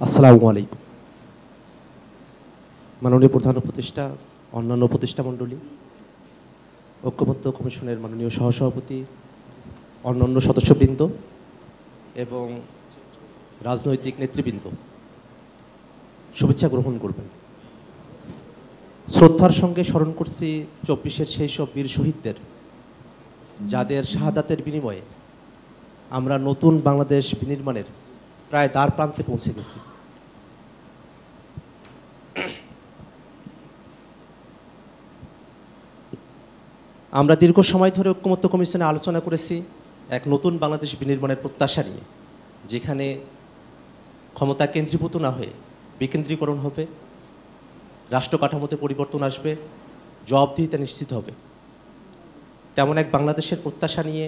আসসালামু আলাইকুম। মাননীয় প্রধান উপদেষ্টা, অন্যান্য উপদেষ্টা মণ্ডলী, ঐক্যবদ্ধ কমিশনের মাননীয় সহসভাপতি, অন্যান্য সদস্যবৃন্দ এবং রাজনৈতিক নেতৃবৃন্দ, শুভেচ্ছা গ্রহণ করবেন। শ্রদ্ধার সঙ্গে স্মরণ করছি 24-এর সেই সব বীর শহীদদের, যাদের শাহাদাতের বিনিময়ে আমরা নতুন বাংলাদেশ বিনির্মাণের প্রায় দ্বার প্রান্তে পৌঁছে গেছি। আমরা দীর্ঘ সময় ধরে ঐক্যমত্য কমিশনে আলোচনা করেছি এক নতুন বাংলাদেশ বিনির্মাণের প্রত্যাশা নিয়ে, যেখানে ক্ষমতা কেন্দ্রীভূত না হয়ে বিকেন্দ্রীকরণ হবে, রাষ্ট্র কাঠামোতে পরিবর্তন আসবে, জবাবদিহিতা নিশ্চিত হবে। তেমন এক বাংলাদেশের প্রত্যাশা নিয়ে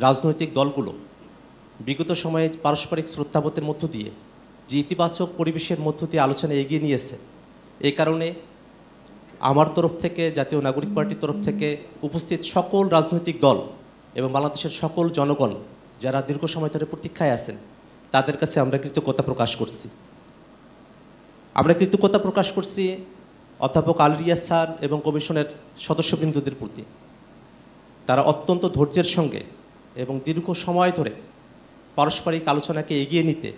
রাজনৈতিক দলগুলো বিগত সময়ে পারস্পরিক শ্রদ্ধাবোধের মধ্য দিয়ে যে ইতিবাচক পরিবেশের মধ্য দিয়ে আলোচনা এগিয়ে নিয়েছে, এই কারণে আমার তরফ থেকে, জাতীয় নাগরিক পার্টির তরফ থেকে উপস্থিত সকল রাজনৈতিক দল এবং বাংলাদেশের সকল জনগণ যারা দীর্ঘ সময় ধরে প্রতীক্ষায় আছেন, তাদের কাছে আমরা কৃতজ্ঞতা প্রকাশ করছি। আমরা কৃতজ্ঞতা প্রকাশ করছি অধ্যাপক আলী রিয়াজ স্যার এবং কমিশনের সদস্যবৃন্দদের প্রতি। তারা অত্যন্ত ধৈর্যের সঙ্গে এবং দীর্ঘ সময় ধরে পারস্পরিক আলোচনাকে এগিয়ে নিতে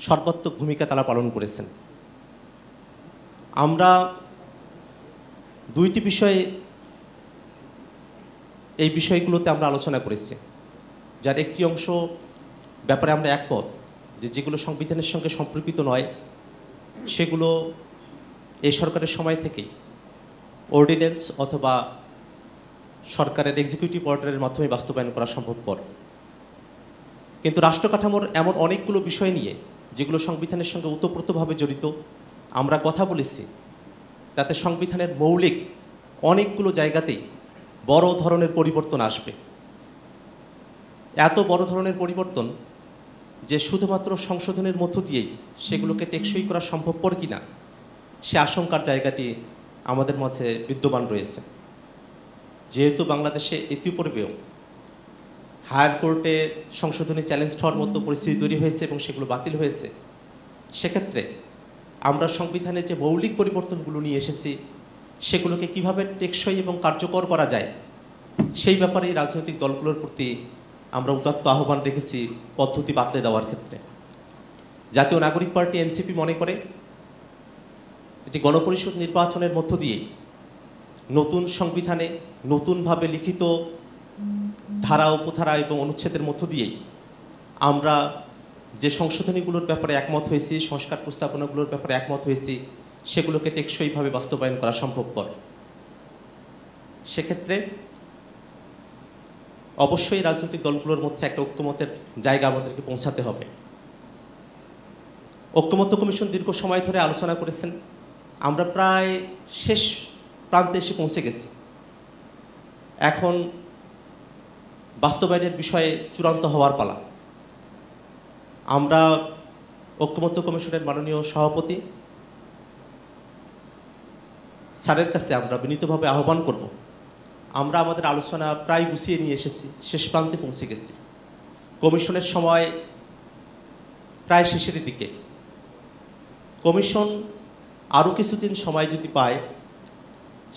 সর্বাত্মক ভূমিকা তারা পালন করেছেন। আমরা দুইটি বিষয়ে এই বিষয়গুলোতে আমরা আলোচনা করেছি, যার একটি অংশ ব্যাপারে আমরা একমত যে যেগুলো সংবিধানের সঙ্গে সম্পর্কিত নয়, সেগুলো এই সরকারের সময় থেকেই অর্ডিন্যান্স অথবা সরকারের এক্সিকিউটিভ অর্ডারের মাধ্যমে বাস্তবায়ন করা সম্ভবপর। কিন্তু রাষ্ট্র কাঠামোর এমন অনেকগুলো বিষয় নিয়ে যেগুলো সংবিধানের সঙ্গে ওতপ্রোতভাবে জড়িত, আমরা কথা বলেছি তাতে সংবিধানের মৌলিক অনেকগুলো জায়গাতেই বড় ধরনের পরিবর্তন আসবে। এত বড় ধরনের পরিবর্তন যে শুধুমাত্র সংশোধনের মধ্য দিয়েই সেগুলোকে টেকসই করা সম্ভবপর কিনা, সে আশঙ্কার জায়গাটি আমাদের মাঝে বিদ্যমান রয়েছে। যেহেতু বাংলাদেশে ইতিপূর্বেও হায়ার কোর্টে সংশোধনী চ্যালেঞ্জ হওয়ার মতো পরিস্থিতি তৈরি হয়েছে এবং সেগুলো বাতিল হয়েছে, সেক্ষেত্রে আমরা সংবিধানে যে মৌলিক পরিবর্তনগুলো নিয়ে এসেছি সেগুলোকে কিভাবে টেকসই এবং কার্যকর করা যায়, সেই ব্যাপারে রাজনৈতিক দলগুলোর প্রতি আমরা উদাত্ত আহ্বান রেখেছি পদ্ধতি বাতলে দেওয়ার ক্ষেত্রে। জাতীয় নাগরিক পার্টি এনসিপি মনে করে এটি গণপরিষদ নির্বাচনের মধ্য দিয়ে নতুন সংবিধানে নতুনভাবে লিখিত ধারা, উপধারা এবং অনুচ্ছেদের মধ্য দিয়েই আমরা যে সংশোধনীগুলোর ব্যাপারে একমত হয়েছি, সংস্কার প্রস্তাবনাগুলোর ব্যাপারে একমত হয়েছি, সেগুলোকে টেকসইভাবে বাস্তবায়ন করা সম্ভবপর। সেক্ষেত্রে অবশ্যই রাজনৈতিক দলগুলোর মধ্যে একটা ঐক্যমতের জায়গা আমাদেরকে পৌঁছাতে হবে। ঐক্যমত্য কমিশন দীর্ঘ সময় ধরে আলোচনা করেছেন, আমরা প্রায় শেষ প্রান্তে এসে পৌঁছে গেছি। এখন বাস্তবায়নের বিষয়ে চূড়ান্ত হওয়ার পালা। আমরা ঐক্যমত্য কমিশনের মাননীয় সভাপতি স্যারের কাছে আমরা বিনীতভাবে আহ্বান করব, আমরা আমাদের আলোচনা প্রায় গুছিয়ে নিয়ে এসেছি, শেষ প্রান্তে পৌঁছে গেছি। কমিশনের সময় প্রায় শেষের দিকে। কমিশন আরও কিছুদিন সময় যদি পায়,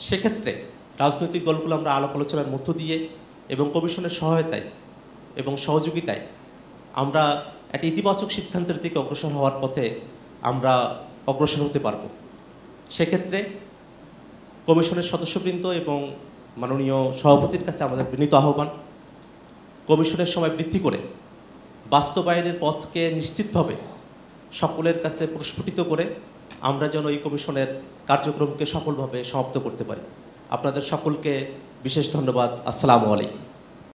সেক্ষেত্রে রাজনৈতিক দলগুলো আমরা আলাপ আলোচনার মধ্য দিয়ে এবং কমিশনের সহায়তায় এবং সহযোগিতায় আমরা একটা ইতিবাচক সিদ্ধান্তের দিকে অগ্রসর হওয়ার পথে আমরা অগ্রসর হতে পারব। সেক্ষেত্রে কমিশনের সদস্যবৃন্দ এবং মাননীয় সভাপতির কাছে আমাদের বিনীত আহ্বান, কমিশনের সময় বৃদ্ধি করে বাস্তবায়নের পথকে নিশ্চিতভাবে সকলের কাছে প্রস্ফুটিত করে আমরা যেন এই কমিশনের কার্যক্রমকে সফলভাবে সমাপ্ত করতে পারি। আপনাদের সকলকে বিশেষ ধন্যবাদ। আসসালামু আলাইকুম।